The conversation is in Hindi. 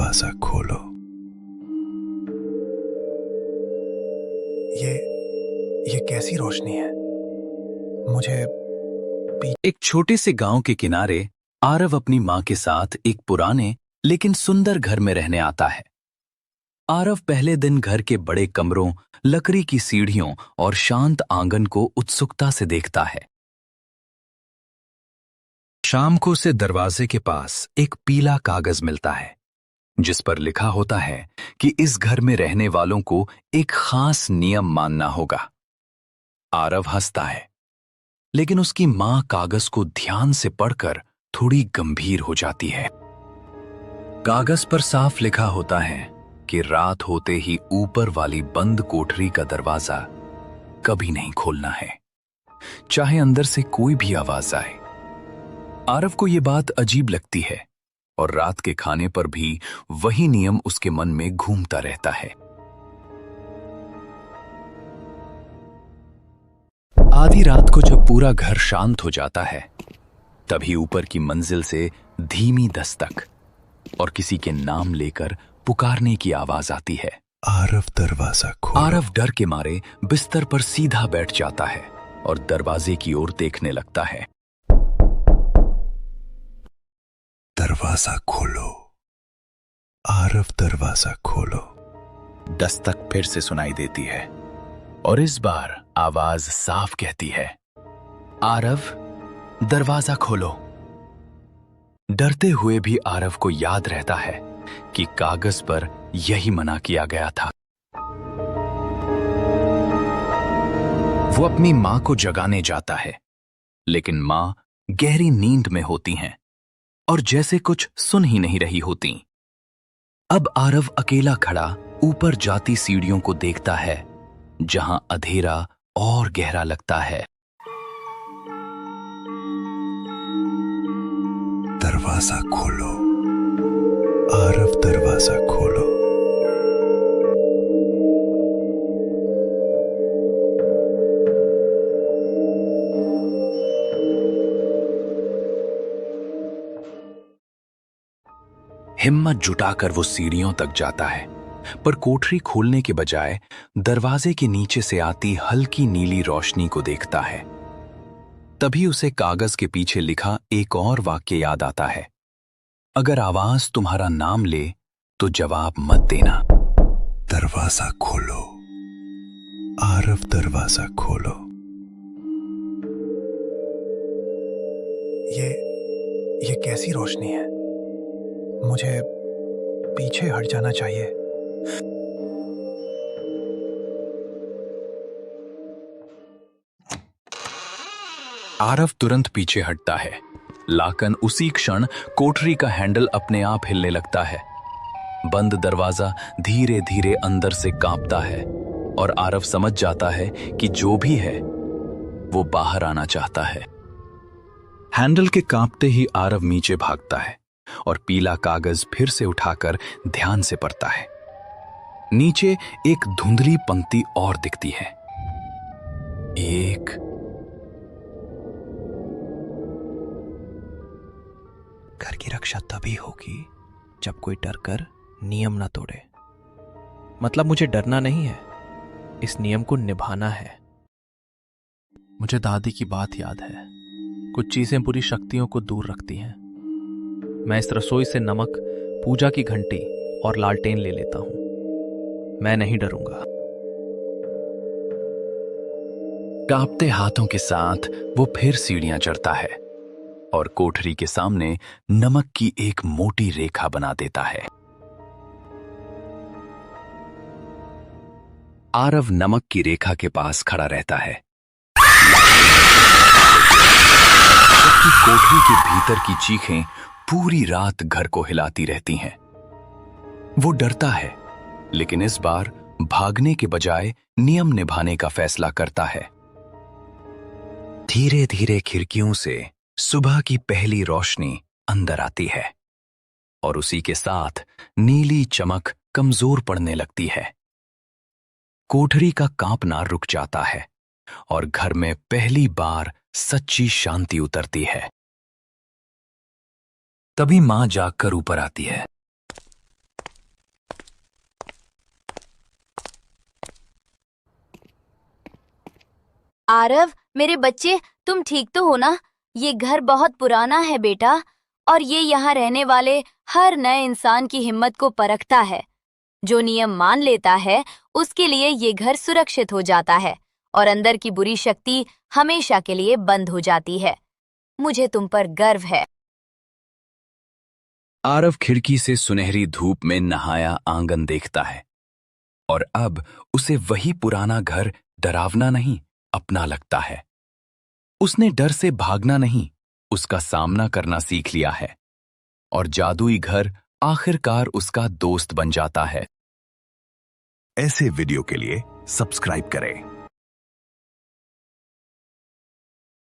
दरवाजा खोलो। ये ये कैसी रोशनी है? मुझे एक छोटे से गांव के किनारे आरव अपनी मां के साथ एक पुराने लेकिन सुंदर घर में रहने आता है। आरव पहले दिन घर के बड़े कमरों, लकड़ी की सीढ़ियों और शांत आंगन को उत्सुकता से देखता है। शाम को उसे दरवाजे के पास एक पीला कागज मिलता है जिस पर लिखा होता है कि इस घर में रहने वालों को एक खास नियम मानना होगा। आरव हंसता है, लेकिन उसकी मां कागज को ध्यान से पढ़कर थोड़ी गंभीर हो जाती है। कागज पर साफ लिखा होता है कि रात होते ही ऊपर वाली बंद कोठरी का दरवाजा कभी नहीं खोलना है, चाहे अंदर से कोई भी आवाज आए। आरव को यह बात अजीब लगती है और रात के खाने पर भी वही नियम उसके मन में घूमता रहता है। आधी रात को जब पूरा घर शांत हो जाता है, तभी ऊपर की मंजिल से धीमी दस्तक और किसी के नाम लेकर पुकारने की आवाज आती है। आरव, दरवाजा खोलो। आरव डर के मारे बिस्तर पर सीधा बैठ जाता है और दरवाजे की ओर देखने लगता है। दरवाजा खोलो। आरव, दरवाजा खोलो। दस्तक फिर से सुनाई देती है और इस बार आवाज साफ कहती है, आरव, दरवाजा खोलो। डरते हुए भी आरव को याद रहता है कि कागज पर यही मना किया गया था। वो अपनी मां को जगाने जाता है, लेकिन मां गहरी नींद में होती हैं और जैसे कुछ सुन ही नहीं रही होती। अब आरव अकेला खड़ा ऊपर जाती सीढ़ियों को देखता है, जहां अंधेरा और गहरा लगता है। दरवाजा खोलो। आरव, दरवाजा खोलो। हिम्मत जुटाकर वो सीढ़ियों तक जाता है, पर कोठरी खोलने के बजाय दरवाजे के नीचे से आती हल्की नीली रोशनी को देखता है। तभी उसे कागज के पीछे लिखा एक और वाक्य याद आता है, अगर आवाज तुम्हारा नाम ले तो जवाब मत देना। दरवाजा खोलो। आरव, दरवाजा खोलो। ये कैसी रोशनी है? मुझे पीछे हट जाना चाहिए। आरव तुरंत पीछे हटता है। लाकन उसी क्षण कोठरी का हैंडल अपने आप हिलने लगता है। बंद दरवाजा धीरे धीरे अंदर से कांपता है और आरव समझ जाता है कि जो भी है वो बाहर आना चाहता है। हैंडल के कांपते ही आरव नीचे भागता है और पीला कागज फिर से उठाकर ध्यान से पढ़ता है। नीचे एक धुंधली पंक्ति और दिखती है, एक घर की रक्षा तभी होगी जब कोई डरकर नियम ना तोड़े। मतलब मुझे डरना नहीं है, इस नियम को निभाना है। मुझे दादी की बात याद है, कुछ चीजें बुरी शक्तियों को दूर रखती हैं। मैं इस रसोई से नमक, पूजा की घंटी और लालटेन ले लेता हूं। मैं नहीं डरूंगा। कांपते हाथों के साथ वो फिर सीढ़ियां चढ़ता है और कोठरी के सामने नमक की एक मोटी रेखा बना देता है। आरव नमक की रेखा के पास खड़ा रहता है, जबकि कोठरी के भीतर की चीखें पूरी रात घर को हिलाती रहती हैं। वो डरता है, लेकिन इस बार भागने के बजाय नियम निभाने का फैसला करता है। धीरे धीरे खिड़कियों से सुबह की पहली रोशनी अंदर आती है और उसी के साथ नीली चमक कमजोर पड़ने लगती है। कोठरी का कांपना रुक जाता है और घर में पहली बार सच्ची शांति उतरती है। तभी मां जागकर ऊपर आती है। आरव, मेरे बच्चे, तुम ठीक तो हो ना? ये घर बहुत पुराना है बेटा, और ये यहाँ रहने वाले हर नए इंसान की हिम्मत को परखता है। जो नियम मान लेता है उसके लिए ये घर सुरक्षित हो जाता है और अंदर की बुरी शक्ति हमेशा के लिए बंद हो जाती है। मुझे तुम पर गर्व है। आरव खिड़की से सुनहरी धूप में नहाया आंगन देखता है और अब उसे वही पुराना घर डरावना नहीं, अपना लगता है। उसने डर से भागना नहीं, उसका सामना करना सीख लिया है और जादुई घर आखिरकार उसका दोस्त बन जाता है। ऐसे वीडियो के लिए सब्सक्राइब करें।